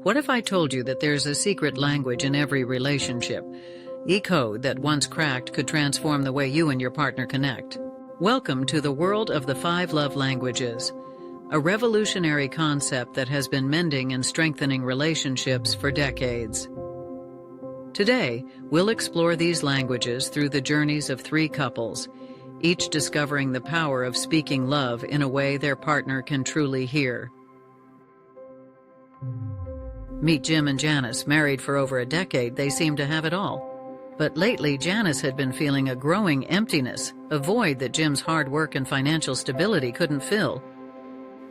What if I told you that there's a secret language in every relationship? A code that once cracked could transform the way you and your partner connect. Welcome to the world of the 5 love languages, a revolutionary concept that has been mending and strengthening relationships for decades. Today, we'll explore these languages through the journeys of 3 couples, each discovering the power of speaking love in a way their partner can truly hear. Meet Jim and Janice. Married for over a decade, they seem to have it all. But lately, Janice had been feeling a growing emptiness, a void that Jim's hard work and financial stability couldn't fill.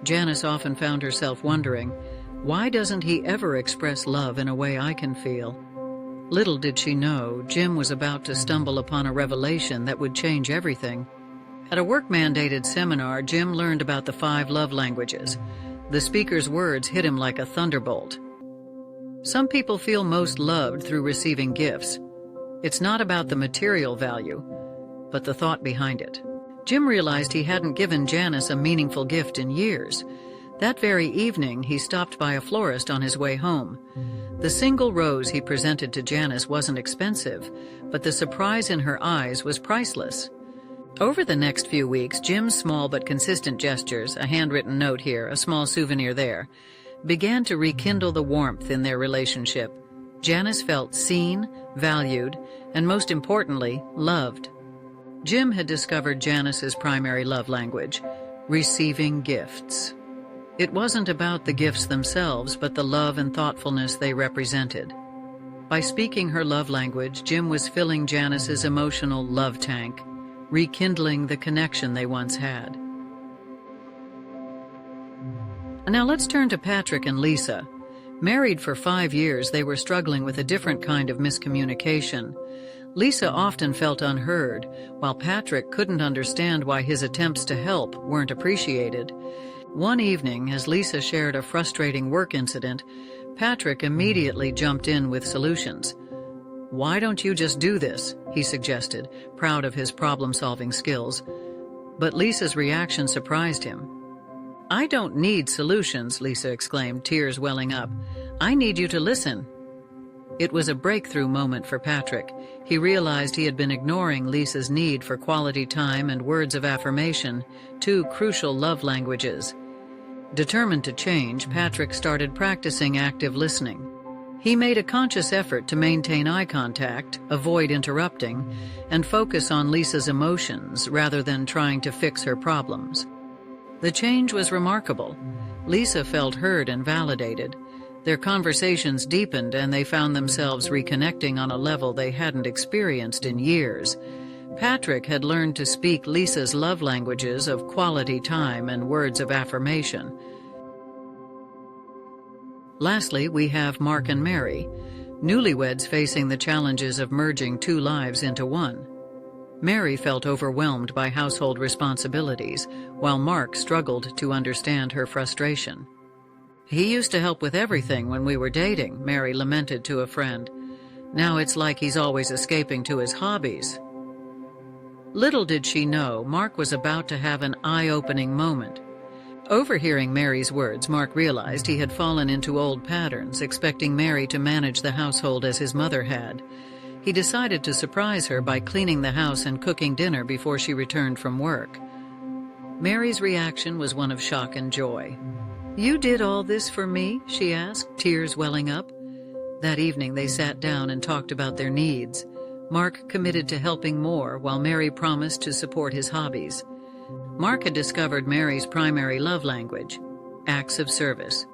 Janice often found herself wondering, why doesn't he ever express love in a way I can feel? Little did she know, Jim was about to stumble upon a revelation that would change everything. At a work-mandated seminar, Jim learned about the 5 love languages. The speaker's words hit him like a thunderbolt. Some people feel most loved through receiving gifts. It's not about the material value, but the thought behind it. Jim realized he hadn't given Janice a meaningful gift in years. That very evening, he stopped by a florist on his way home. The single rose he presented to Janice wasn't expensive, but the surprise in her eyes was priceless. Over the next few weeks, Jim's small but consistent gestures, a handwritten note here, a small souvenir there, began to rekindle the warmth in their relationship. Janice felt seen, valued, and most importantly, loved. Jim had discovered Janice's primary love language, receiving gifts. It wasn't about the gifts themselves, but the love and thoughtfulness they represented. By speaking her love language, Jim was filling Janice's emotional love tank, rekindling the connection they once had. Now let's turn to Patrick and Lisa. Married for 5 years, they were struggling with a different kind of miscommunication. Lisa often felt unheard, while Patrick couldn't understand why his attempts to help weren't appreciated. One evening, as Lisa shared a frustrating work incident, Patrick immediately jumped in with solutions. "Why don't you just do this?" he suggested, proud of his problem-solving skills. But Lisa's reaction surprised him. "I don't need solutions," Lisa exclaimed, tears welling up. "I need you to listen." It was a breakthrough moment for Patrick. He realized he had been ignoring Lisa's need for quality time and words of affirmation, 2 crucial love languages. Determined to change, Patrick started practicing active listening. He made a conscious effort to maintain eye contact, avoid interrupting, and focus on Lisa's emotions rather than trying to fix her problems. The change was remarkable. Lisa felt heard and validated. Their conversations deepened and they found themselves reconnecting on a level they hadn't experienced in years. Patrick had learned to speak Lisa's love languages of quality time and words of affirmation. Lastly, we have Mark and Mary, newlyweds facing the challenges of merging 2 lives into one. Mary felt overwhelmed by household responsibilities, while Mark struggled to understand her frustration. "He used to help with everything when we were dating," Mary lamented to a friend. "Now it's like he's always escaping to his hobbies." Little did she know, Mark was about to have an eye-opening moment. Overhearing Mary's words, Mark realized he had fallen into old patterns, expecting Mary to manage the household as his mother had. He decided to surprise her by cleaning the house and cooking dinner before she returned from work. Mary's reaction was one of shock and joy. "You did all this for me?" she asked, tears welling up. That evening they sat down and talked about their needs. Mark committed to helping more, while Mary promised to support his hobbies. Mark had discovered Mary's primary love language, acts of service.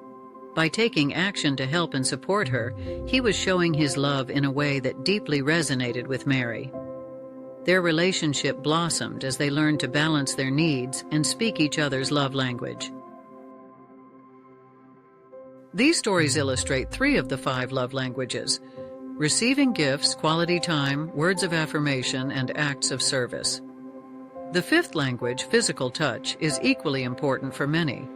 By taking action to help and support her, he was showing his love in a way that deeply resonated with Mary. Their relationship blossomed as they learned to balance their needs and speak each other's love language. These stories illustrate 3 of the 5 love languages: receiving gifts, quality time, words of affirmation, and acts of service. The 5th language, physical touch, is equally important for many.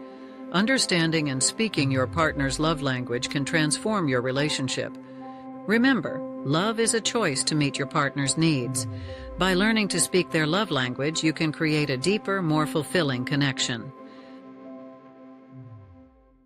Understanding and speaking your partner's love language can transform your relationship. Remember, love is a choice to meet your partner's needs. By learning to speak their love language, you can create a deeper, more fulfilling connection.